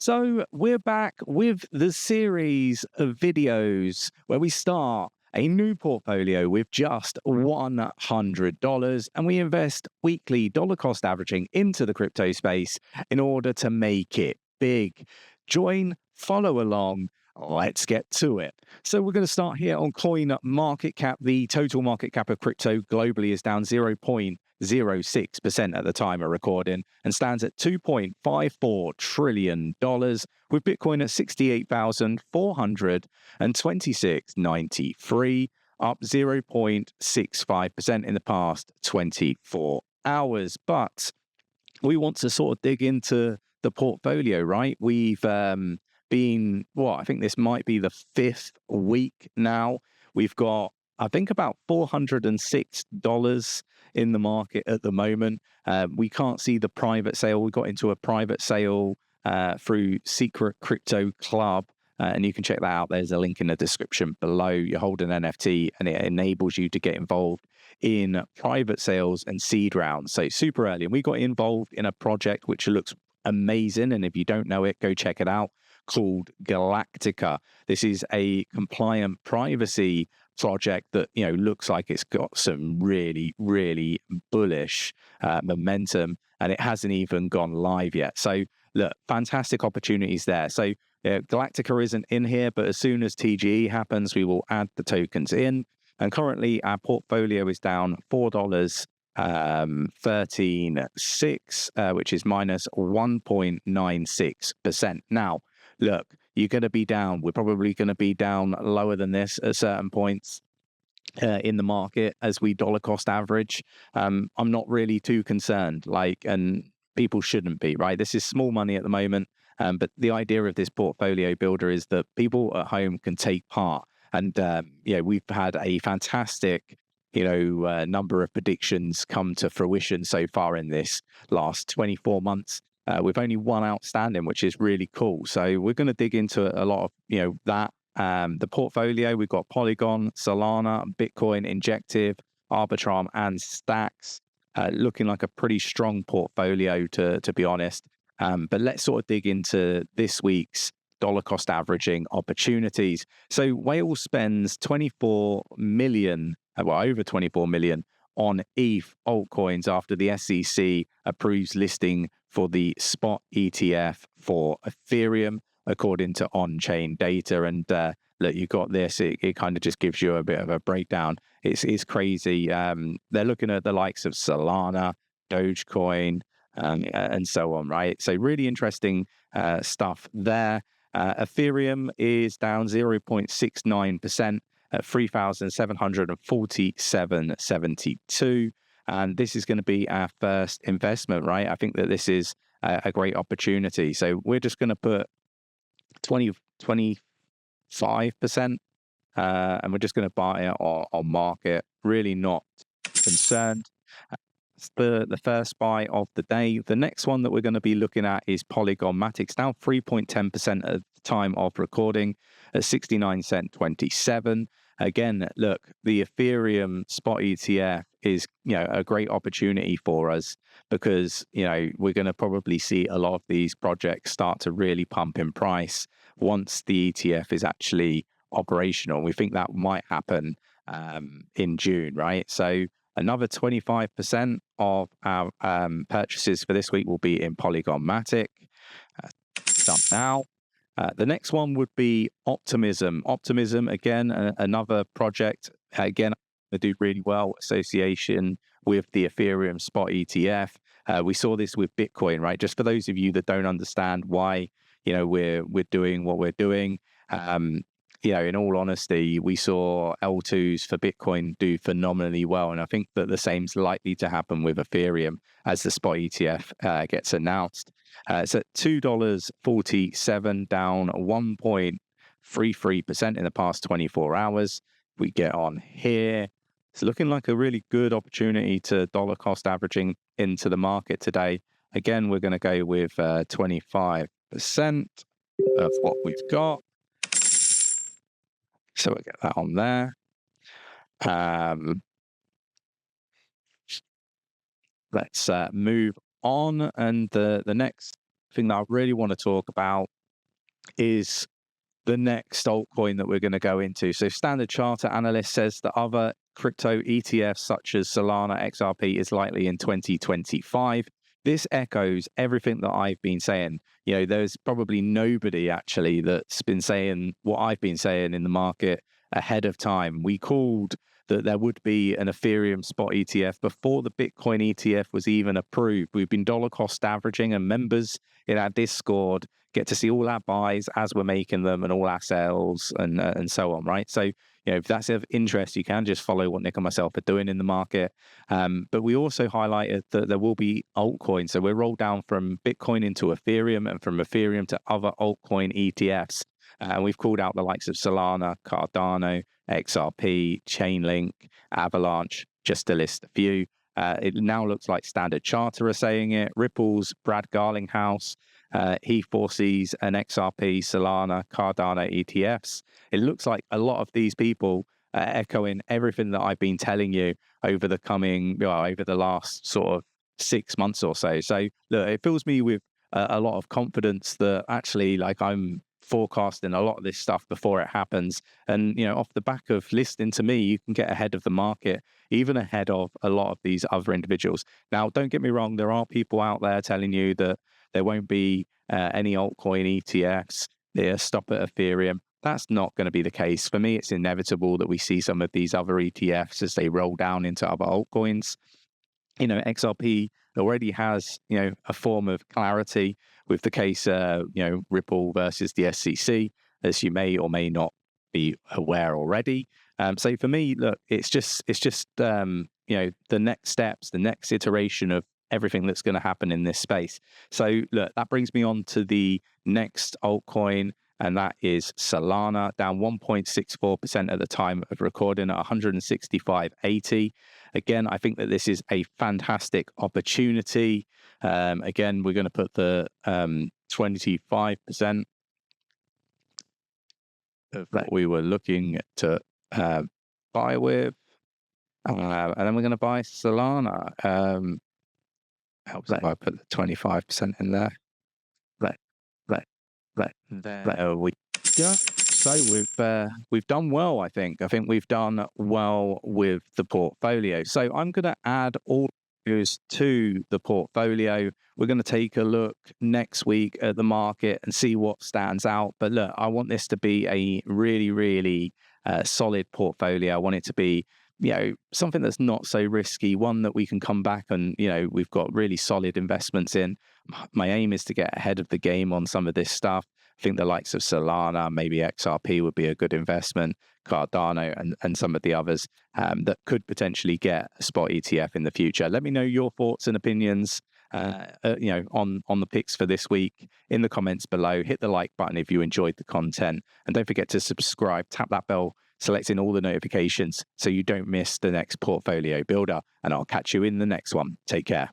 So we're back with the series of videos where we start a new portfolio with just $100 and we invest weekly dollar cost averaging into the crypto space in order to make it big. Join, follow along. Let's get to it. So we're going to start here on coin market cap. The total market cap of crypto globally is down 0.06% at the time of recording and stands at $2.54 trillion, with Bitcoin at 68,426.93, up 0.65% in the past 24 hours. But we want to sort of dig into the portfolio, right? We've been, I think this might be the fifth week now. We've got, I think, about $406 in the market at the moment. We can't see the private sale. We got into a private sale through Secret Crypto Club, and you can check that out. There's a link in the description below. You hold an NFT and it enables you to get involved in private sales and seed rounds. So super early. And we got involved in a project which looks amazing. And if you don't know it, go check it out, called 𝗕𝗘𝗪𝗔𝗥𝗘. This is a compliant privacy project that, looks like it's got some really, really bullish momentum, and it hasn't even gone live yet. So look, fantastic opportunities there. So 𝗕𝗘𝗪𝗔𝗥𝗘 isn't in here, but as soon as TGE happens, we will add the tokens in. And currently our portfolio is down $4.13.6, which is minus 1.96%. Now, look, you're going to be down. We're probably going to be down lower than this at certain points in the market as we dollar cost average. I'm not really too concerned, and people shouldn't be, right? This is small money at the moment. But the idea of this portfolio builder is that people at home can take part. And, we've had a fantastic, number of predictions come to fruition so far in this last 24 months. With only one outstanding, which is really cool. So we're going to dig into a lot of, that. The portfolio, we've got Polygon, Solana, Bitcoin, Injective, Arbitrum, and Stacks. Looking like a pretty strong portfolio, to be honest. But let's sort of dig into this week's dollar cost averaging opportunities. So Whale spends 24 million, over 24 million on ETH altcoins after the SEC approves listing for the spot ETF for Ethereum, according to on-chain data. And look, you got this. It kind of just gives you a bit of a breakdown. It's crazy. They're looking at the likes of Solana, Dogecoin, and so on, right? So really interesting stuff there. Ethereum is down 0.69% at 3,747.72. And this is going to be our first investment, right? I think that this is a great opportunity. So we're just going to put 25%, and we're just going to buy it on market. Really not concerned. The first buy of the day. The next one that we're going to be looking at is Polygon Matic. It's down 3.10% at the time of recording at 69.27 cents. Again, look, the Ethereum spot ETF is, a great opportunity for us because, we're going to probably see a lot of these projects start to really pump in price once the ETF is actually operational. We think that might happen in June, right? So another 25% of our purchases for this week will be in Polygon Matic. Done now. The next one would be Optimism. Optimism, again, another project. Again, they do really well, association with the Ethereum spot ETF. We saw this with Bitcoin, right? Just for those of you that don't understand why, we're doing what we're doing. In all honesty, we saw L2s for Bitcoin do phenomenally well. And I think that the same's likely to happen with Ethereum as the spot ETF gets announced. It's at $2.47, down 1.33% in the past 24 hours. We get on here. It's looking like a really good opportunity to dollar cost averaging into the market today. Again, we're going to go with 25% of what we've got. So we'll get that on there. Let's move on. And the next thing that I really want to talk about is the next altcoin that we're going to go into. So Standard Chartered analyst says that other crypto ETFs such as Solana XRP is likely in 2025. This echoes everything that I've been saying. You know, there's probably nobody actually that's been saying what I've been saying in the market ahead of time. We called that there would be an Ethereum spot ETF before the Bitcoin ETF was even approved. We've been dollar cost averaging, and members in our Discord get to see all our buys as we're making them and all our sales and so on, right? So, you know, if that's of interest, you can just follow what Nick and myself are doing in the market. But we also highlighted that there will be altcoins. So we're rolled down from Bitcoin into Ethereum and from Ethereum to other altcoin ETFs. And we've called out the likes of Solana, Cardano, XRP, Chainlink, Avalanche, just to list a few. It now looks like Standard Chartered are saying it. Ripple's Brad Garlinghouse, he foresees an XRP, Solana, Cardano ETFs. It looks like a lot of these people are echoing everything that I've been telling you over the last sort of 6 months or so. So look, it fills me with a lot of confidence that actually, like, I'm forecasting a lot of this stuff before it happens. And, you know, off the back of listening to me, you can get ahead of the market, even ahead of a lot of these other individuals. Now, don't get me wrong, there are people out there telling you that there won't be any altcoin ETFs. They stop at Ethereum. That's not going to be the case. For me, it's inevitable that we see some of these other ETFs as they roll down into other altcoins. You know, XRP already has, you know, a form of clarity with the case, Ripple versus the SEC, as you may or may not be aware already. So for me, look, it's just the next steps, the next iteration of everything that's going to happen in this space. So look, that brings me on to the next altcoin, and that is Solana, down 1.64% at the time of recording at 165.80. Again, I think that this is a fantastic opportunity. Again, we're going to put the 25% of what we were looking to buy with. And then we're going to buy Solana. Helps if I put the 25% in there. There we go. So we've done well, I think. I think we've done well with the portfolio. So I'm going to add all those to the portfolio. We're going to take a look next week at the market and see what stands out. But look, I want this to be a really, really solid portfolio. I want it to be, you know, something that's not so risky, one that we can come back and, you know, we've got really solid investments in. My aim is to get ahead of the game on some of this stuff. I think the likes of Solana, maybe XRP would be a good investment, Cardano and some of the others that could potentially get a spot ETF in the future. Let me know your thoughts and opinions on the picks for this week in the comments below. Hit the like button if you enjoyed the content, and don't forget to subscribe, tap that bell, selecting all the notifications so you don't miss the next portfolio builder, and I'll catch you in the next one. Take care.